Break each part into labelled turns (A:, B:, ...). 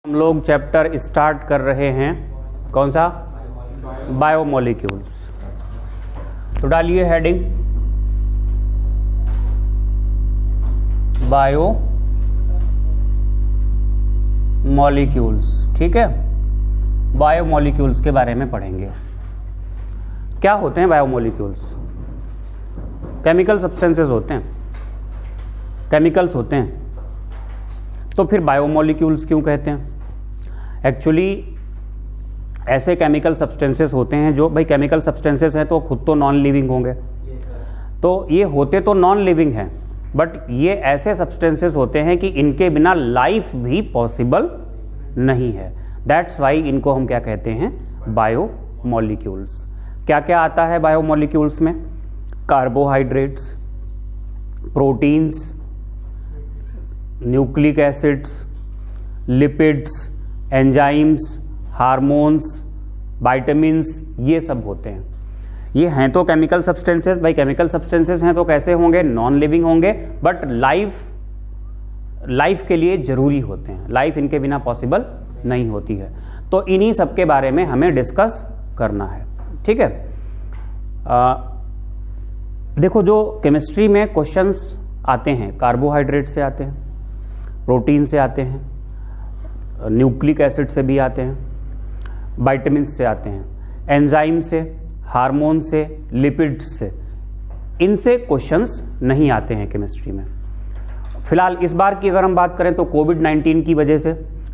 A: हम लोग chapter start कर रहे हैं, कौन सा? बायोमोलिक्यूल्स। तो डालिए हेडिंग बायोमोलिक्यूल्स। ठीक है, बायोमोलिक्यूल्स के बारे में पढ़ेंगे। क्या होते हैं बायोमोलिक्यूल्स? केमिकल सब्सटेंसेस होते हैं, केमिकल्स होते हैं। तो फिर बायोमोलिक्यूल्स क्यों कहते हैं? एक्चुअली ऐसे केमिकल सब्सटेंसेस होते हैं जो, भाई केमिकल सब्सटेंसेस हैं तो खुद तो नॉन लिविंग होंगे, तो ये होते तो नॉन लिविंग हैं, बट ये ऐसे सब्सटेंसेस होते हैं कि इनके बिना लाइफ भी पॉसिबल नहीं है। दैट्स वाई इनको हम क्या कहते हैं? बायोमोलिक्यूल्स। क्या क्या आता है बायोमोलिक्यूल्स में? Carbohydrates, proteins, nucleic acids, lipids, enzymes, hormones, vitamins, ये सब होते हैं। ये हैं तो केमिकल सब्सटेंसेस। भाई केमिकल सब्सटेंसेस हैं तो कैसे होंगे? नॉन लिविंग होंगे, बट लाइफ के लिए जरूरी होते हैं। लाइफ इनके बिना पॉसिबल नहीं होती है। तो इन्हीं सब के बारे में हमें डिस्कस करना है। ठीक है, देखो जो केमिस्ट्री में क्वेश्चंस आते हैं, कार्बोहाइड्रेट से आते हैं, प्रोटीन से आते हैं, न्यूक्लिक एसिड से भी आते हैं, विटामिन्स से आते हैं, एंजाइम से, हार्मोन से, लिपिड्स से, इनसे क्वेश्चंस नहीं आते हैं केमिस्ट्री में। फिलहाल इस बार की अगर हम बात करें तो कोविड-19 की वजह से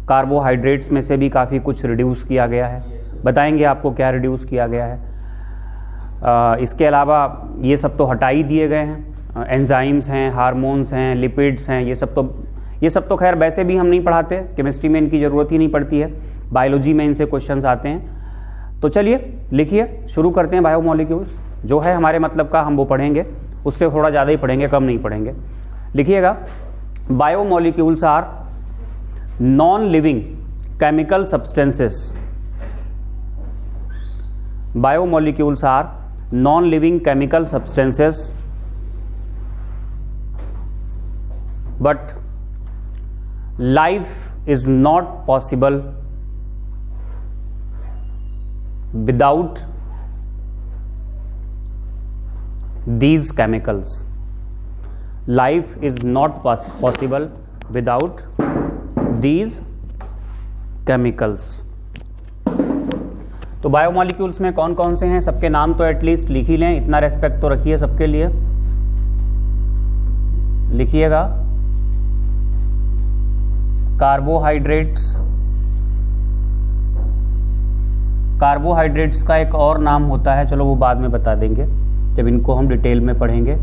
A: कार्बोहाइड्रेट्स में से भी काफ़ी कुछ रिड्यूस किया गया है। बताएंगे आपको क्या रिड्यूस किया गया है। इसके अलावा ये सब तो हटा ही दिए गए हैं। एंजाइम्स हैं, हार्मोन्स हैं, लिपिड्स हैं, ये सब तो खैर वैसे भी हम नहीं पढ़ाते, केमिस्ट्री में इनकी ज़रूरत ही नहीं पड़ती है। बायोलॉजी में इनसे क्वेश्चंस आते हैं। तो चलिए लिखिए, शुरू करते हैं। बायोमोलिक्यूल्स जो है हमारे मतलब का, हम वो पढ़ेंगे, उससे थोड़ा ज़्यादा ही पढ़ेंगे, कम नहीं पढ़ेंगे। लिखिएगा, biomolecules are non living chemical substances. Biomolecules are non living chemical substances but life is not possible without these chemicals. Life is not possible without these chemicals. तो बायोमोलिक्यूल्स में कौन कौन से हैं, सबके नाम तो एटलीस्ट लिख ही लें, इतना रेस्पेक्ट तो रखिए सबके लिए। लिखिएगा, कार्बोहाइड्रेट्स। कार्बोहाइड्रेट्स का एक और नाम होता है, चलो वो बाद में बता देंगे जब इनको हम डिटेल में पढ़ेंगे।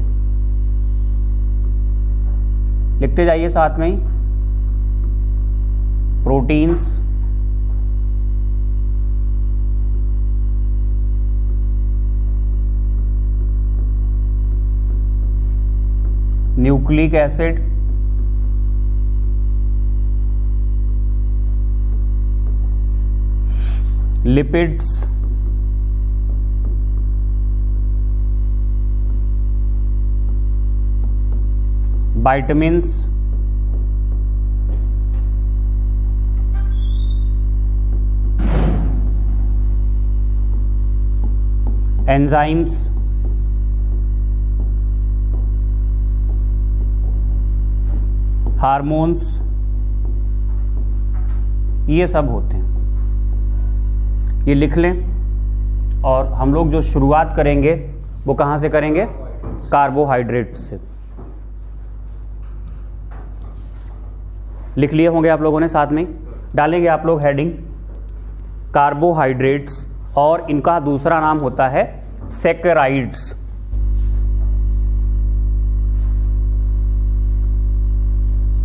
A: लिखते जाइए साथ में ही। Proteins, nucleic acid, lipids, vitamins, enzymes, hormones, ये सब होते हैं। ये लिख लें। और हम लोग जो शुरुआत करेंगे वो कहाँ से करेंगे? कार्बोहाइड्रेट से। लिख लिए होंगे आप लोगों ने, साथ में डालेंगे आप लोग हेडिंग कार्बोहाइड्रेट्स, और इनका दूसरा नाम होता है सैकराइड्स।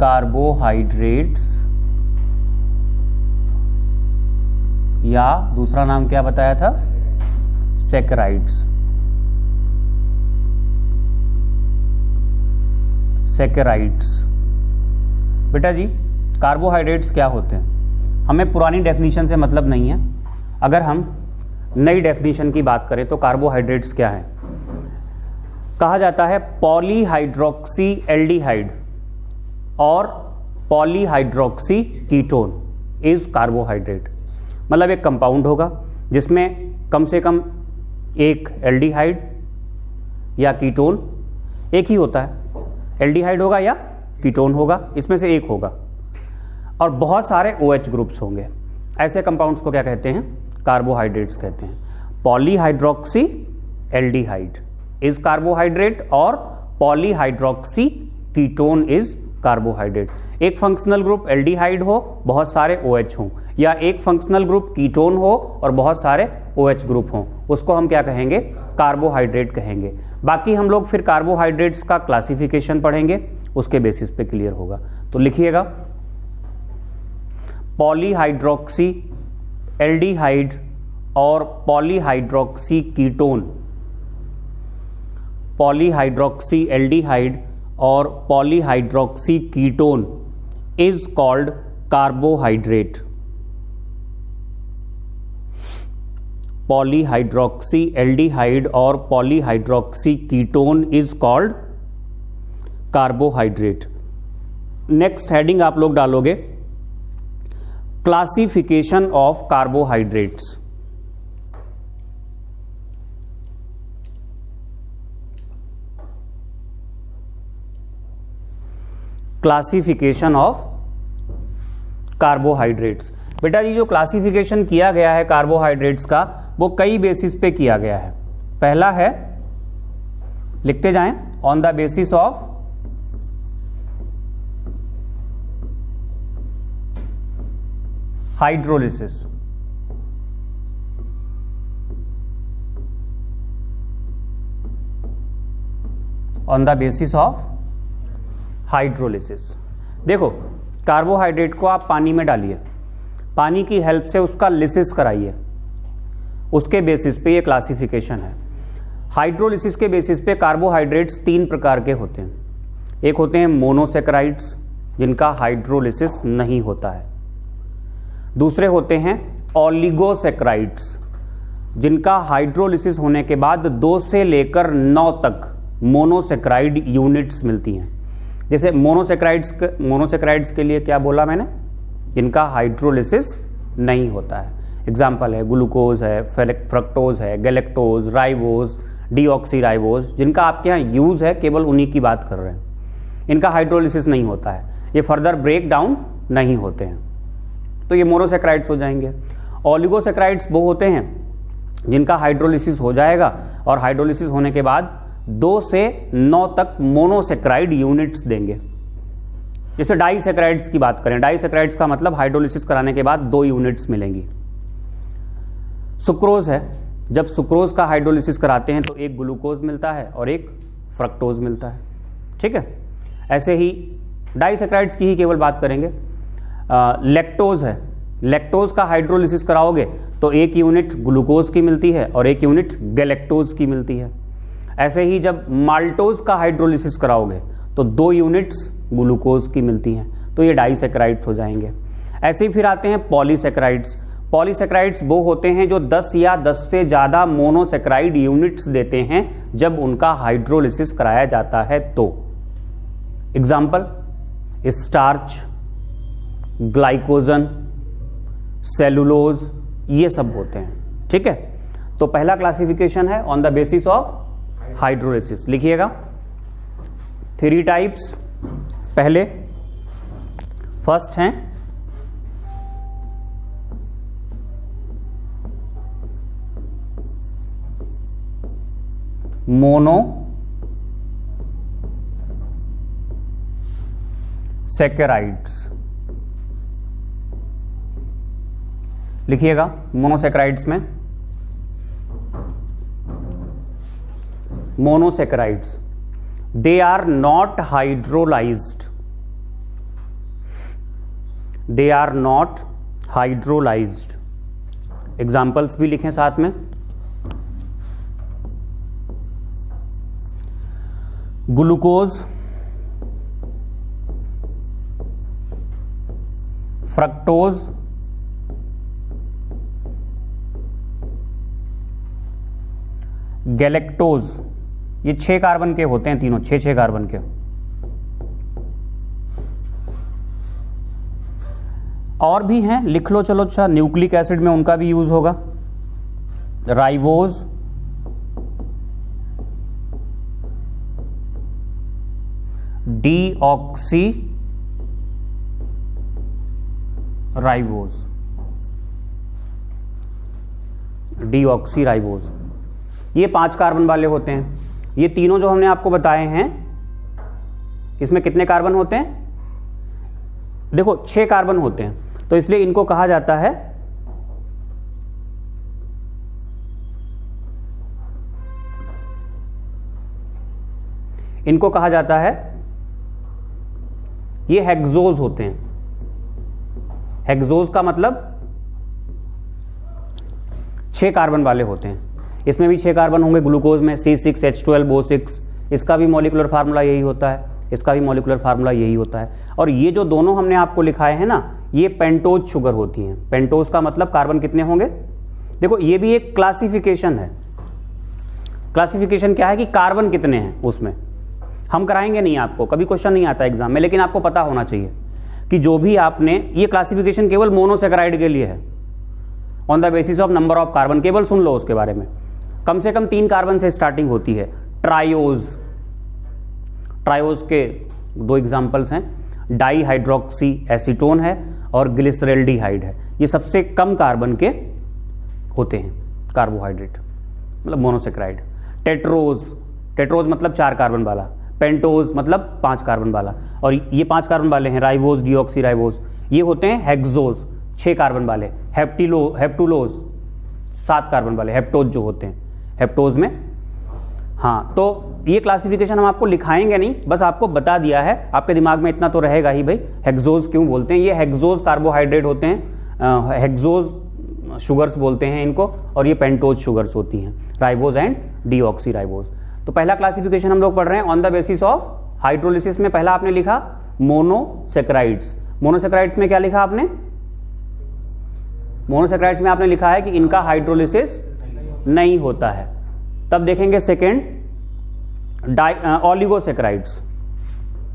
A: कार्बोहाइड्रेट्स, या दूसरा नाम क्या बताया था? सैकराइड्स। सैकराइड्स। बेटा जी, कार्बोहाइड्रेट्स क्या होते हैं? हमें पुरानी डेफिनेशन से मतलब नहीं है। अगर हम नई डेफिनेशन की बात करें तो कार्बोहाइड्रेट्स क्या है? कहा जाता है पॉलीहाइड्रोक्सी एल्डिहाइड और पॉलीहाइड्रोक्सी कीटोन। Is carbohydrate. मतलब एक कंपाउंड होगा जिसमें कम से कम एक एल्डिहाइड या कीटोन, एक ही होता है, एल्डिहाइड होगा या कीटोन होगा, इसमें से एक होगा, और बहुत सारे OH ग्रुप्स होंगे। ऐसे कंपाउंड्स को क्या कहते हैं? कार्बोहाइड्रेट्स कहते हैं। पॉलीहाइड्रोक्सी एल्डिहाइड इज कार्बोहाइड्रेट और पॉलीहाइड्रोक्सी कीटोन इज कार्बोहाइड्रेट। एक फंक्शनल ग्रुप एल्डिहाइड हो, बहुत सारे OH हों, या एक फंक्शनल ग्रुप कीटोन हो और बहुत सारे OH ग्रुप हों, उसको हम क्या कहेंगे? कार्बोहाइड्रेट कहेंगे। बाकी हम लोग फिर कार्बोहाइड्रेट्स का क्लासिफिकेशन पढ़ेंगे, उसके बेसिस पे क्लियर होगा। तो लिखिएगा पॉलीहाइड्रोक्सी एल्डिहाइड और पॉलीहाइड्रोक्सी कीटोन, पॉलीहाइड्रोक्सी एल्डिहाइड और polyhydroxy ketone is called carbohydrate. Polyhydroxy aldehyde और polyhydroxy ketone is called carbohydrate. Next heading आप लोग डालोगे classification of carbohydrates. Classification of carbohydrates. बेटा जी जो क्लासिफिकेशन किया गया है कार्बोहाइड्रेट्स का वो कई बेसिस पे किया गया है। पहला है, लिखते जाएं, on the basis of hydrolysis. On the basis of hydrolysis. देखो कार्बोहाइड्रेट को आप पानी में डालिए, पानी की हेल्प से उसका लिसिस कराइए, उसके बेसिस पे ये क्लासिफिकेशन है। हाइड्रोलिसिस के बेसिस पे कार्बोहाइड्रेट्स 3 प्रकार के होते हैं। एक होते हैं मोनोसेक्राइड्स जिनका हाइड्रोलिसिस नहीं होता है। दूसरे होते हैं ओलिगोसेक्राइड्स जिनका हाइड्रोलिसिस होने के बाद 2 से लेकर 9 तक मोनोसेक्राइड यूनिट्स मिलती हैं। जैसे मोनोसेक्राइड्स के लिए क्या बोला मैंने? जिनका हाइड्रोलिसिस नहीं होता है। एग्जाम्पल है ग्लूकोज है, फ्रक्टोज है, गैलेक्टोज, राइबोज, डीऑक्सीराइबोज, जिनका आपके यहाँ यूज है, केवल उन्हीं की बात कर रहे हैं। इनका हाइड्रोलिसिस नहीं होता है, ये फर्दर ब्रेक डाउन नहीं होते हैं, तो ये मोनोसेक्राइड्स हो जाएंगे। ओलिगोसेक्राइड्स वो होते हैं जिनका हाइड्रोलिसिस हो जाएगा और हाइड्रोलिसिस होने के बाद 2 से 9 तक मोनोसेक्राइड यूनिट्स देंगे। जैसे डाइसेक्राइड्स की बात करें, डाइसेक्राइड्स का मतलब हाइड्रोलिसिस कराने के बाद 2 यूनिट्स मिलेंगी। सुक्रोज है, जब सुक्रोज का हाइड्रोलिसिस कराते हैं तो एक ग्लूकोज मिलता है और एक फ्रक्टोज मिलता है। ठीक है, ऐसे ही डाइसेक्राइड्स की ही केवल बात करेंगे। लैक्टोज है, लैक्टोज का हाइड्रोलिसिस कराओगे तो एक यूनिट ग्लूकोज की मिलती है और एक यूनिट गैलेक्टोज की मिलती है। ऐसे ही जब माल्टोज का हाइड्रोलिसिस कराओगे तो 2 यूनिट्स ग्लूकोज की मिलती हैं, तो ये डाइसेक्राइड्स हो जाएंगे। ऐसे ही फिर आते हैं पॉलीसेक्राइड्स। पॉलीसेक्राइड्स वो होते हैं जो 10 या 10 से ज्यादा मोनोसेक्राइड यूनिट्स देते हैं जब उनका हाइड्रोलिसिस कराया जाता है तो। एग्जाम्पल स्टार्च, ग्लाइकोजन, सेलुलोज, ये सब होते हैं। ठीक है, तो पहला क्लासिफिकेशन है on the basis of hydrolysis. लिखिएगा 3 टाइप्स। पहले फर्स्ट हैं मोनोसेक्राइड्स। लिखिएगा मोनोसेक्राइड्स में monosaccharides, they are not hydrolyzed, they are not hydrolyzed। Examples भी लिखें साथ में। ग्लूकोज, फ्रक्टोज, गैलेक्टोज, ये 6 कार्बन के होते हैं, तीनों 6 कार्बन के। और भी हैं, लिख लो चलो। अच्छा, न्यूक्लिक एसिड में उनका भी यूज होगा, ribose, deoxy ribose, deoxy ribose, ये 5 कार्बन वाले होते हैं। ये तीनों जो हमने आपको बताए हैं, इसमें कितने कार्बन होते हैं? देखो 6 कार्बन होते हैं, तो इसलिए इनको कहा जाता है ये हेक्सोज होते हैं। हेक्सोज का मतलब 6 कार्बन वाले होते हैं। इसमें भी 6 कार्बन होंगे, ग्लूकोज में C6H12O6, इसका भी मॉलिक्यूलर फार्मूला यही होता है, इसका भी मॉलिक्यूलर फार्मूला यही होता है। और ये जो दोनों हमने आपको लिखाए हैं ना, ये पेंटोज शुगर होती हैं। पेंटोज का मतलब कार्बन कितने होंगे? देखो ये भी एक क्लासिफिकेशन है। क्लासिफिकेशन क्या है कि कार्बन कितने हैं उसमें। हम कराएंगे नहीं आपको, कभी क्वेश्चन नहीं आता एग्जाम में, लेकिन आपको पता होना चाहिए कि जो भी आपने, ये क्लासिफिकेशन केवल मोनोसेकेराइड के लिए है, on the basis of number of carbon. केवल सुन लो उसके बारे में। कम से कम 3 कार्बन से स्टार्टिंग होती है। ट्रायोज, ट्रायोज के 2 एग्जांपल्स हैं, डाई हाइड्रोक्सी एसीटोन है और ग्लिसरेल्डिहाइड है। ये सबसे कम कार्बन के होते हैं कार्बोहाइड्रेट, मतलब मोनोसेकेराइड। टेट्रोज, टेट्रोज मतलब 4 कार्बन वाला। पेंटोज मतलब 5 कार्बन वाला। और ये 5 कार्बन वाले हैं राइबोज, डीऑक्सी राइबोज। ये होते हैं हेक्सोज, 6 कार्बन वाले। हेप्टुलोज 7 कार्बन वाले, हेप्टोज जो होते हैं, हेप्टोज में। हाँ, तो ये क्लासिफिकेशन हम आपको लिखाएंगे नहीं, बस आपको बता दिया है। आपके दिमाग में इतना तो रहेगा ही भाई, हेक्सोज क्यों बोलते हैं। ये हेक्सोज कार्बोहाइड्रेट होते हैं, हेक्सोज शुगर्स बोलते हैं इनको, और ये पेंटोज शुगर्स होती हैं, राइबोज एंड डीऑक्सी राइबोज। तो पहला क्लासिफिकेशन हम लोग पढ़ रहे हैं on the basis of hydrolysis में। पहला आपने लिखा मोनोसेकेराइड्स। मोनोसेकेराइड्स में क्या लिखा आपने? मोनोसेकेराइड्स में आपने लिखा है कि इनका हाइड्रोलिसिस नहीं होता है। तब देखेंगे सेकेंड, ओलिगोसेकेराइड्स।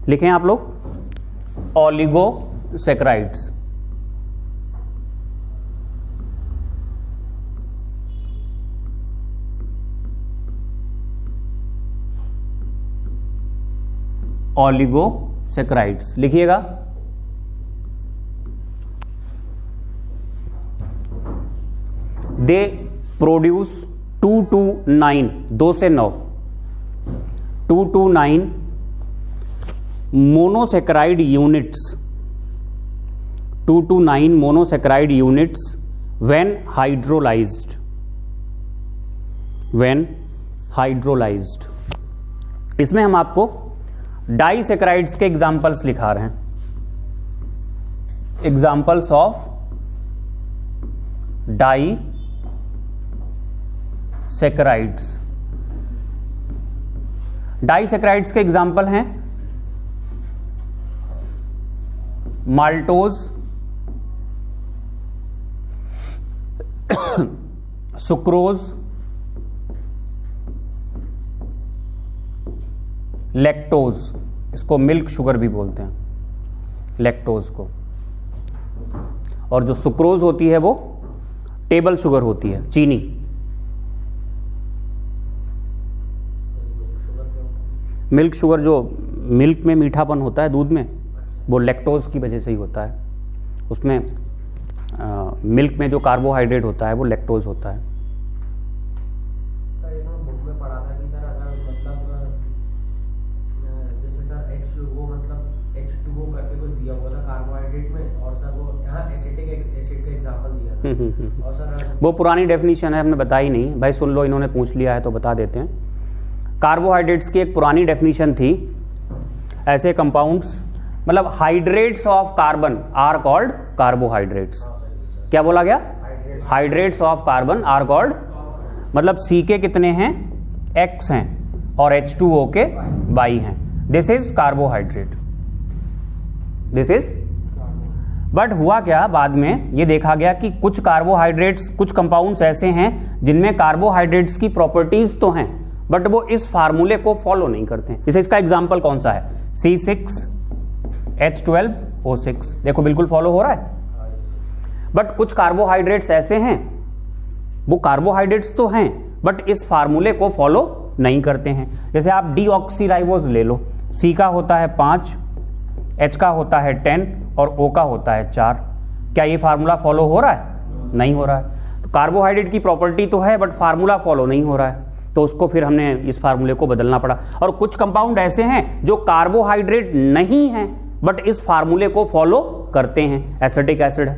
A: लिखें आप लोग, ओलिगोसेकेराइड्स। ओलिगोसेकेराइड्स लिखिएगा। दे प्रोड्यूस 2 to 9, 2 से 9, 2 to 9 monosaccharide units, 2 to 9 monosaccharide units when hydrolysed, when hydrolysed. इसमें हम आपको डाइसेकेराइड्स के एग्जाम्पल्स लिखा रहे हैं, एग्जाम्पल्स ऑफ डाइसेकेराइड्स। डाइसेकेराइड्स के एग्जाम्पल हैं माल्टोज, सुक्रोज, लैक्टोज, इसको मिल्क शुगर भी बोलते हैं, लैक्टोज को। और जो सुक्रोज होती है वो टेबल शुगर होती है, चीनी। मिल्क शुगर जो मिल्क में मीठापन होता है दूध में, वो लैक्टोज की वजह से ही होता है। उसमें मिल्क में जो कार्बोहाइड्रेट होता है वो लैक्टोज होता है।
B: बुक में पढ़ा था कि सर अगर मतलब जैसे सर H2O मतलब H2O करके कुछ दिया हुआ था कार्बोहाइड्रेट में, और सर वो यहाँ एसिटिक एसिड का एग्जांपल दिया था। और सर
A: वो पुरानी डेफिनेशन है, हमने बताई नहीं भाई, सुन लो, इन्होंने पूछ लिया है तो बता देते हैं। कार्बोहाइड्रेट्स की एक पुरानी डेफिनेशन थी, ऐसे कंपाउंड्स मतलब hydrates of carbon are called carbohydrates. क्या बोला गया? Hydrates of carbon are called, मतलब C के कितने हैं? X हैं और H2O के Y हैं। This is carbohydrate, this is. But हुआ क्या, बाद में ये देखा गया कि कुछ कार्बोहाइड्रेट्स, कुछ कंपाउंड्स ऐसे हैं जिनमें कार्बोहाइड्रेट्स की प्रॉपर्टीज तो हैं बट वो इस फार्मूले को फॉलो नहीं करते हैं। जैसे इसका एग्जांपल कौन सा है? C6H12O6। देखो बिल्कुल फॉलो हो रहा है, बट कुछ कार्बोहाइड्रेट्स ऐसे हैं, वो कार्बोहाइड्रेट्स तो हैं बट इस फार्मूले को फॉलो नहीं करते हैं। जैसे आप डीऑक्सीराइबोज ले लो, C का होता है 5, H का होता है 10 और O का होता है 4। क्या ये फार्मूला फॉलो हो रहा है? नहीं हो रहा है। तो कार्बोहाइड्रेट की प्रॉपर्टी तो है बट फार्मूला फॉलो नहीं हो रहा है, तो उसको फिर हमने इस फार्मूले को बदलना पड़ा। और कुछ कंपाउंड ऐसे हैं जो कार्बोहाइड्रेट नहीं हैं बट इस फार्मूले को फॉलो करते हैं। एसिटिक एसिड है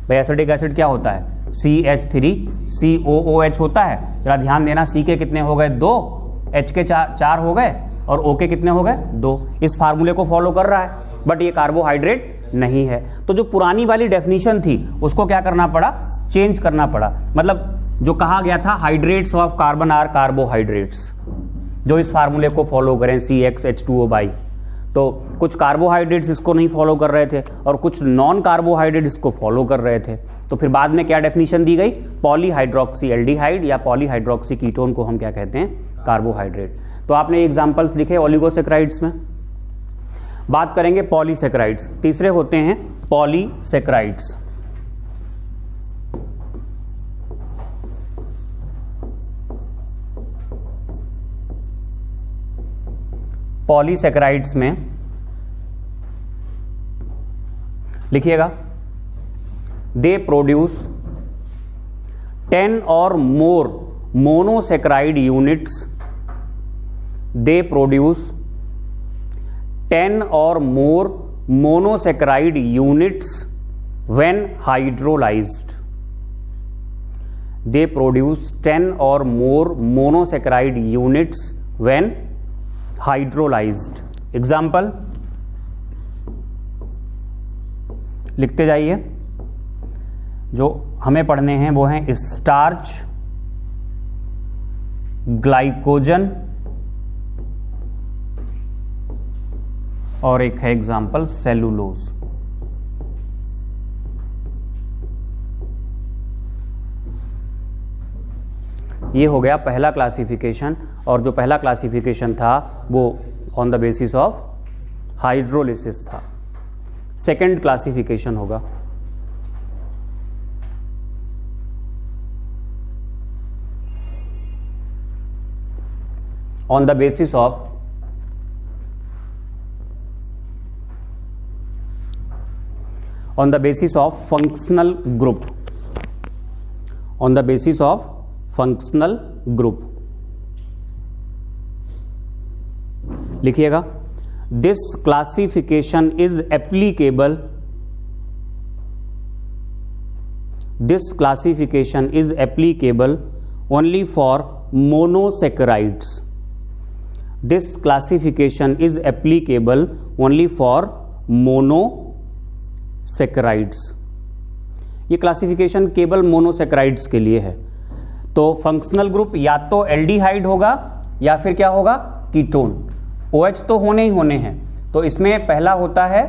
A: भाई, एसिटिक एसिड क्या होता है? CH3COOH होता है। जरा ध्यान देना, C के कितने हो गए? 2, H के 4 हो गए और O के कितने हो गए? 2। इस फार्मूले को फॉलो कर रहा है बट ये कार्बोहाइड्रेट नहीं है। तो जो पुरानी वाली डेफिनेशन थी उसको क्या करना पड़ा? चेंज करना पड़ा। मतलब जो कहा गया था hydrates of carbon are carbohydrates, जो इस फार्मूले को फॉलो करें CxH2O। तो कुछ कार्बोहाइड्रेट्स इसको नहीं फॉलो कर रहे थे और कुछ नॉन कार्बोहाइड्रेट इसको फॉलो कर रहे थे। तो फिर बाद में क्या डेफिनेशन दी गई? पॉलीहाइड्रोक्सी एल्डिहाइड या पॉलीहाइड्रोक्सी कीटोन को हम क्या कहते हैं? कार्बोहाइड्रेट। तो आपने एग्जांपल्स लिखे ओलिगोसैकेराइड्स में। बात करेंगे पॉलीसैकेराइड्स। तीसरे होते हैं पॉलीसैकेराइड्स। पॉलीसैकेराइड्स में लिखिएगा, दे produce 10 or more monosaccharide units. They produce 10 or more monosaccharide units when hydrolysed. They produce 10 or more monosaccharide units when hydrolysed. Example लिखते जाइए। जो हमें पढ़ने हैं वो हैं स्टार्च, ग्लाइकोजन और एक है एग्जाम्पल सेलुलोज। ये हो गया पहला क्लासिफिकेशन, और जो पहला क्लासिफिकेशन था वो on the basis of hydrolysis था। सेकंड क्लासिफिकेशन होगा on the basis of functional group. On the basis of functional group लिखिएगा, this classification is applicable. This classification is applicable only for monosaccharides. This classification is applicable only for monosaccharides. ये classification केवल monosaccharides के लिए है। तो functional group या तो aldehyde होगा या फिर क्या होगा? कीटोन। OH तो होने ही होने हैं, तो इसमें पहला होता है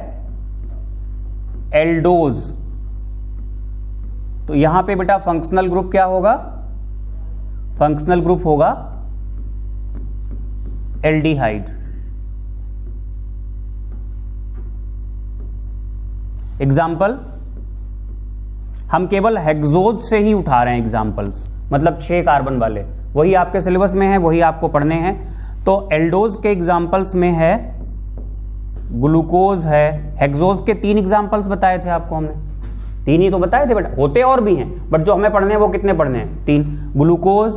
A: एल्डोज। तो यहां पे बेटा फंक्शनल ग्रुप क्या होगा? फंक्शनल ग्रुप होगा एल्डिहाइड। एग्जाम्पल हम केवल हेक्सोज से ही उठा रहे हैं एग्जाम्पल्स, मतलब 6 कार्बन वाले, वही आपके सिलेबस में है, वही आपको पढ़ने हैं। तो एल्डोज के एग्जाम्पल्स में है ग्लूकोज है। हेक्सोज के 3 एग्जाम्पल्स बताए थे आपको हमने, 3 ही तो बताए थे बेटा, होते और भी हैं बट जो हमें पढ़ने हैं वो कितने पढ़ने हैं? 3। ग्लूकोज,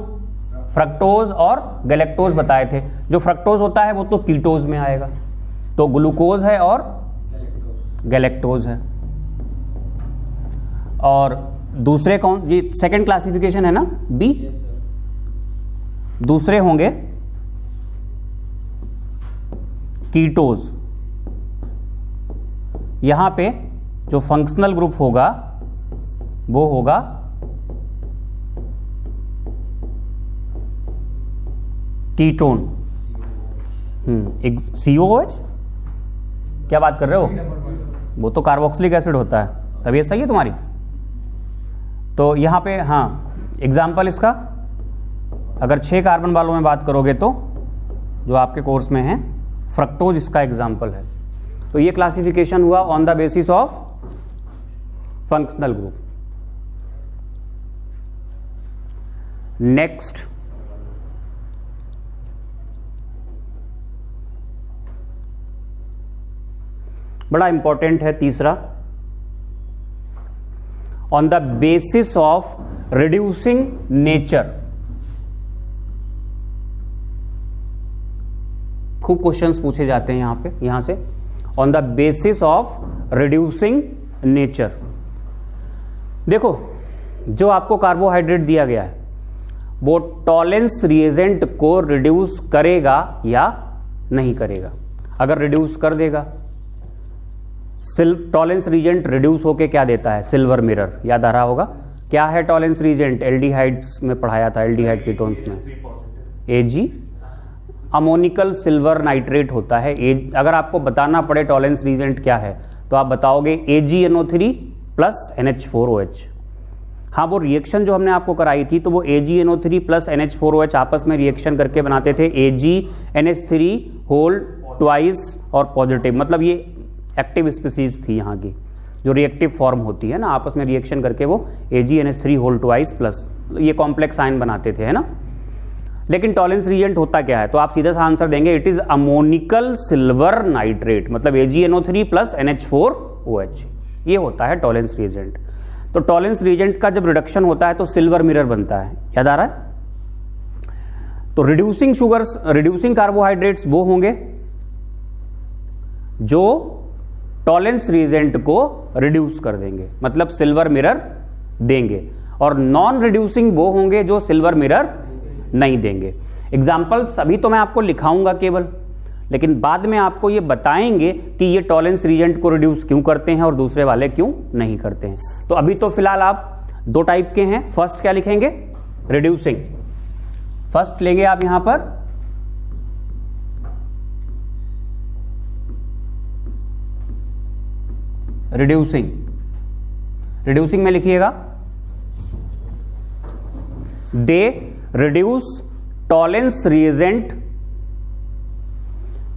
A: फ्रक्टोज और गैलेक्टोज बताए थे। जो फ्रक्टोज होता है वो तो कीटोज में आएगा, तो ग्लूकोज है और गैलेक्टोज है। और दूसरे कौन? ये सेकंड क्लासिफिकेशन है ना, बी। दूसरे होंगे कीटोज। यहां पे जो फंक्शनल ग्रुप होगा वो होगा कीटोन। एक COOH। क्या बात कर रहे हो? वो तो कार्बोक्सिलिक एसिड होता है, तबीयत सही है तुम्हारी? तो यहां पे हाँ एग्जाम्पल इसका, अगर 6 कार्बन वालों में बात करोगे तो जो आपके कोर्स में है फ्रक्टोज इसका एग्जाम्पल है। तो ये क्लासिफिकेशन हुआ on the basis of functional group. Next, बड़ा इंपॉर्टेंट है तीसरा, on the basis of reducing nature. खूब क्वेश्चंस पूछे जाते हैं यहां से, on the basis of reducing nature. देखो, जो आपको कार्बोहाइड्रेट दिया गया है वो टॉलेंस रिएजेंट को रिड्यूस करेगा या नहीं करेगा। अगर रिड्यूस कर देगा, टॉलेंस रिएजेंट रिड्यूस होके क्या देता है, सिल्वर मिरर, याद आ रहा होगा। क्या है टॉलेंस रिएजेंट, एल्डिहाइड्स में पढ़ाया था, एल्डिहाइड कीटोन्स में Ag, अमोनिकल सिल्वर नाइट्रेट होता है। अगर आपको बताना पड़े टॉलेंस रिएजेंट क्या है तो आप बताओगे AgNO3 प्लस NH4OH। हाँ, वो रिएक्शन जो हमने आपको कराई थी तो वो AgNO3 प्लस NH4OH आपस में रिएक्शन करके बनाते थे AgNH3 होल ट्वाइस और पॉजिटिव, मतलब ये एक्टिव स्पीसीज थी यहाँ की, जो रिएक्टिव फॉर्म होती है ना, आपस में रिएक्शन करके वो AgNH3 होल ट्वाइस प्लस ये कॉम्प्लेक्स आयन बनाते थे, है ना। लेकिन टॉलेंस रिएजेंट होता क्या है, तो आप सीधा सा आंसर देंगे it is ammoniacal silver nitrate, मतलब AgNO3 प्लस NH4OH, ये होता है टॉलेंस रिएजेंट। तो टॉलेंस रिएजेंट का जब रिडक्शन होता है तो सिल्वर मिरर बनता है, याद आ रहा है। तो रिड्यूसिंग शुगर्स, रिड्यूसिंग कार्बोहाइड्रेट्स वो होंगे जो टॉलेंस रिएजेंट को रिड्यूस कर देंगे, मतलब सिल्वर मिरर देंगे, और नॉन रिड्यूसिंग वो होंगे जो सिल्वर मिरर नहीं देंगे। एग्जाम्पल्स अभी तो मैं आपको लिखाऊंगा केवल, लेकिन बाद में आपको ये बताएंगे कि ये टॉलेंस रिएजेंट को रिड्यूस क्यों करते हैं और दूसरे वाले क्यों नहीं करते हैं। तो अभी तो फिलहाल आप दो टाइप के हैं। फर्स्ट क्या लिखेंगे, रिड्यूसिंग, फर्स्ट लेंगे आप यहां पर रिड्यूसिंग, रिड्यूसिंग में लिखिएगा they reduce Tollens reagent,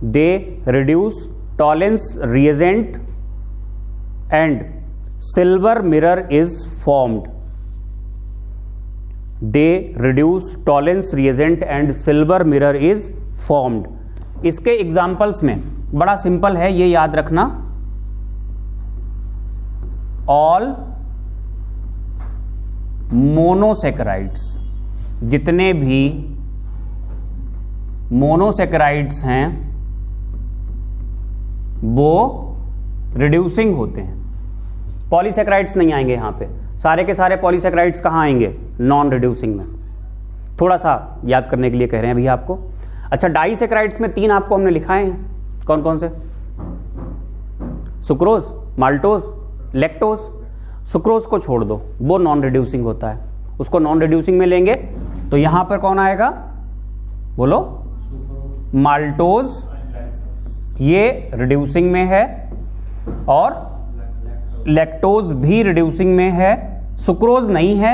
A: they reduce Tollens reagent and silver mirror is formed, they reduce Tollens reagent and silver mirror is formed. इसके एग्जाम्पल्स में बड़ा सिंपल है, ये याद रखना, ऑल मोनोसेकेराइड्स, जितने भी मोनोसेकेराइड्स हैं वो रिड्यूसिंग होते हैं। पॉलीसेकेराइड्स नहीं आएंगे यहां पे, सारे के सारे पॉलीसेकेराइड्स कहां आएंगे, नॉन रिड्यूसिंग में। थोड़ा सा याद करने के लिए कह रहे हैं अभी आपको। अच्छा, डाइसेकेराइड्स में तीन आपको हमने लिखाए हैं, कौन कौन से, सुक्रोज, माल्टोज, लैक्टोज। सुक्रोज को छोड़ दो, वो नॉन रिड्यूसिंग होता है, उसको नॉन रिड्यूसिंग में लेंगे तो यहां पर कौन आएगा, बोलो, माल्टोज, ये रिड्यूसिंग में है, और लैक्टोज भी रिड्यूसिंग में है, सुक्रोज नहीं है।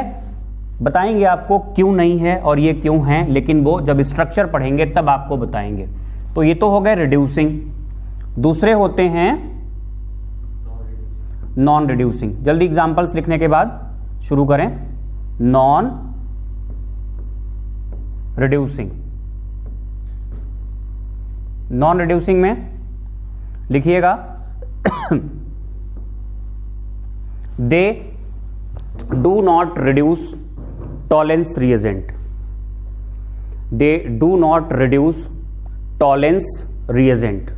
A: बताएंगे आपको क्यों नहीं है और ये क्यों है, लेकिन वो जब स्ट्रक्चर पढ़ेंगे तब आपको बताएंगे। तो ये तो हो गए रिड्यूसिंग। दूसरे होते हैं नॉन रिड्यूसिंग। जल्दी एग्जांपल्स लिखने के बाद शुरू करें। नॉन रिड्यूसिंग, नॉन रिड्यूसिंग में लिखिएगा they do not reduce Tollens reagent, they do not reduce Tollens reagent.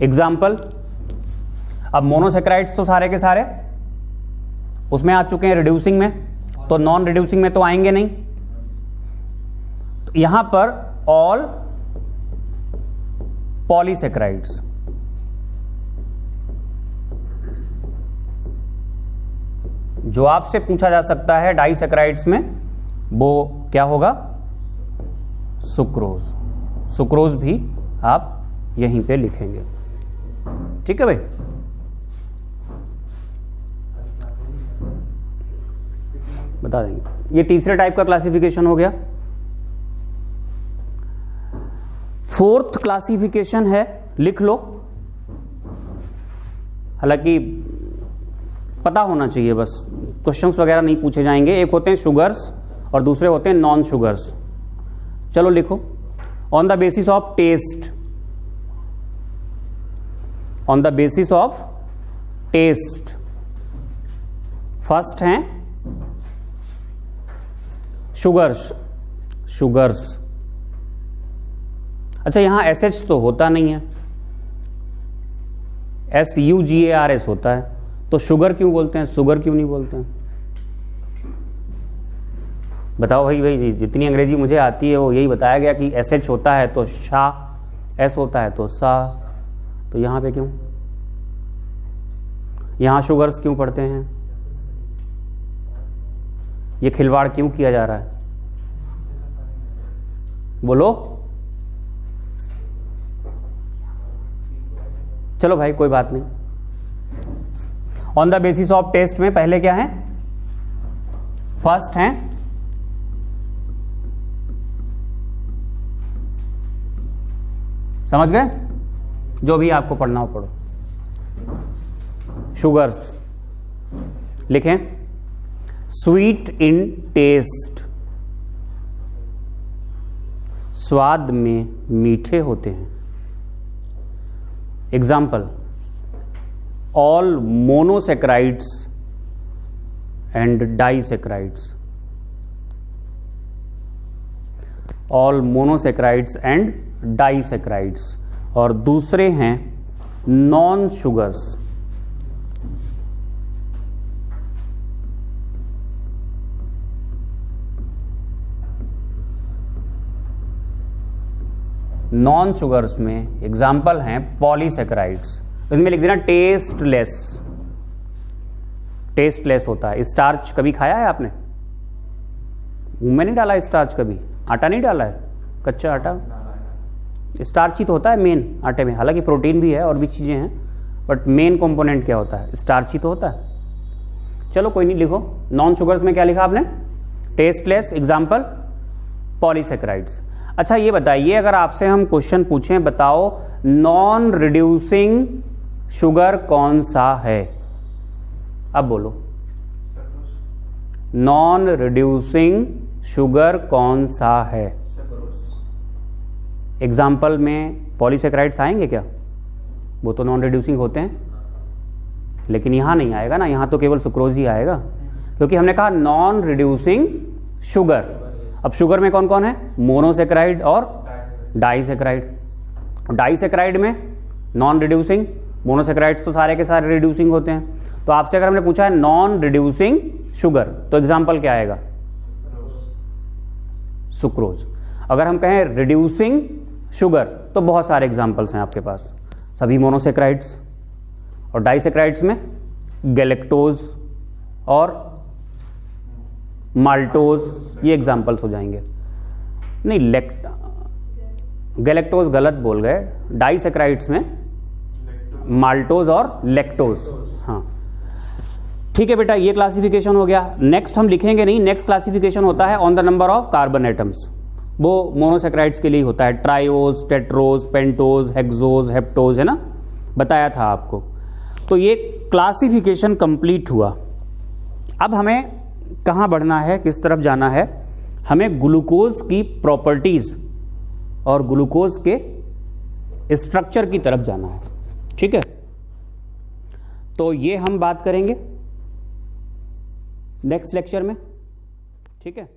A: Example, अब मोनोसेकेराइड्स तो सारे के सारे उसमें आ चुके हैं रिड्यूसिंग में, तो नॉन रिड्यूसिंग में तो आएंगे नहीं। तो यहां पर ऑल पॉलीसेकेराइड्स, जो आपसे पूछा जा सकता है डाइसेकेराइड्स में वो क्या होगा, सुक्रोज। सुक्रोज भी आप यहीं पे लिखेंगे, ठीक है भाई। बता देंगे। ये तीसरे टाइप का क्लासिफिकेशन हो गया। फोर्थ क्लासिफिकेशन है, लिख लो, हालांकि पता होना चाहिए, बस क्वेश्चंस वगैरह नहीं पूछे जाएंगे। एक होते हैं शुगर्स और दूसरे होते हैं नॉन शुगर्स। चलो लिखो, on the basis of taste, on the basis of taste first हैं शुगर्स, शुगर्स। अच्छा यहां SH तो होता नहीं है, SUGARS होता है, तो शुगर क्यों बोलते हैं, शुगर क्यों नहीं बोलते हैं? बताओ भाई जितनी अंग्रेजी मुझे आती है वो यही बताया गया कि SH होता है तो शाह, S होता है तो सा, तो यहां पे क्यों, यहां शुगर्स क्यों पढ़ते हैं? ये खिलवाड़ क्यों किया जा रहा है? बोलो। चलो भाई कोई बात नहीं। On the basis of taste में पहले क्या है, फर्स्ट है समझ गए, जो भी आपको पढ़ना हो पढ़ो। शुगर्स लिखें, स्वीट इन टेस्ट, स्वाद में मीठे होते हैं। Example, all monosaccharides and disaccharides, all monosaccharides and disaccharides. और दूसरे हैं नॉन शुगर्स, नॉन शुगर्स में एग्जाम्पल हैं पॉलीसेक्राइड्स। इसमें लिख देना टेस्टलेस, टेस्टलेस होता है। स्टार्च कभी खाया है आपने? मुंह में नहीं डाला स्टार्च कभी? आटा नहीं डाला है, कच्चा आटा, स्टार्च ही तो होता है मेन आटे में, हालांकि प्रोटीन भी है और भी चीजें हैं, बट मेन कंपोनेंट क्या होता है, स्टार्च ही तो होता है। चलो कोई नहीं, लिखो नॉन शुगर्स में क्या लिखा आपने, टेस्टलेस, एग्जाम्पल पॉलीसेक्राइड्स। अच्छा ये बताइए, अगर आपसे हम क्वेश्चन पूछें, बताओ नॉन रिड्यूसिंग शुगर कौन सा है? अब बोलो, नॉन रिड्यूसिंग शुगर कौन सा है? एग्जाम्पल में पॉलीसेक्राइड्स आएंगे क्या? वो तो नॉन रिड्यूसिंग होते हैं, लेकिन यहां नहीं आएगा ना, यहां तो केवल सुक्रोज ही आएगा, क्योंकि हमने कहा नॉन रिड्यूसिंग शुगर। अब शुगर में कौन कौन है? मोनोसेक्राइड और डाइसेक्राइड। डाइसेक्राइड में नॉन रिड्यूसिंग, मोनोसेक्राइड्स तो सारे के सारे रिड्यूसिंग होते हैं। तो आपसे अगर हमने पूछा है नॉन रिड्यूसिंग शुगर, तो एग्जाम्पल क्या आएगा? सुक्रोज। अगर हम कहें रिड्यूसिंग शुगर, तो बहुत सारे एग्जाम्पल्स हैं आपके पास, सभी मोनोसेक्राइड्स। और डाइसेक्राइड्स में गैलेक्टोज और माल्टोज, ये एग्जाम्पल्स हो जाएंगे। नहीं, गैलेक्टोज गलत बोल गए, डाइसेक्राइड्स में माल्टोज और लैक्टोज। हाँ ठीक है बेटा, ये क्लासिफिकेशन हो गया। नेक्स्ट हम लिखेंगे नहीं, नेक्स्ट क्लासिफिकेशन होता है on the number of carbon atoms. वो मोनोसेक्राइड्स के लिए होता है, triose, tetrose, pentose, hexose, heptose, है ना, बताया था आपको। तो ये क्लासिफिकेशन कंप्लीट हुआ। अब हमें कहाँ बढ़ना है, किस तरफ जाना है? हमें ग्लूकोज की प्रॉपर्टीज और ग्लूकोज के स्ट्रक्चर की तरफ जाना है। ठीक है, तो ये हम बात करेंगे नेक्स्ट लेक्चर में। ठीक है।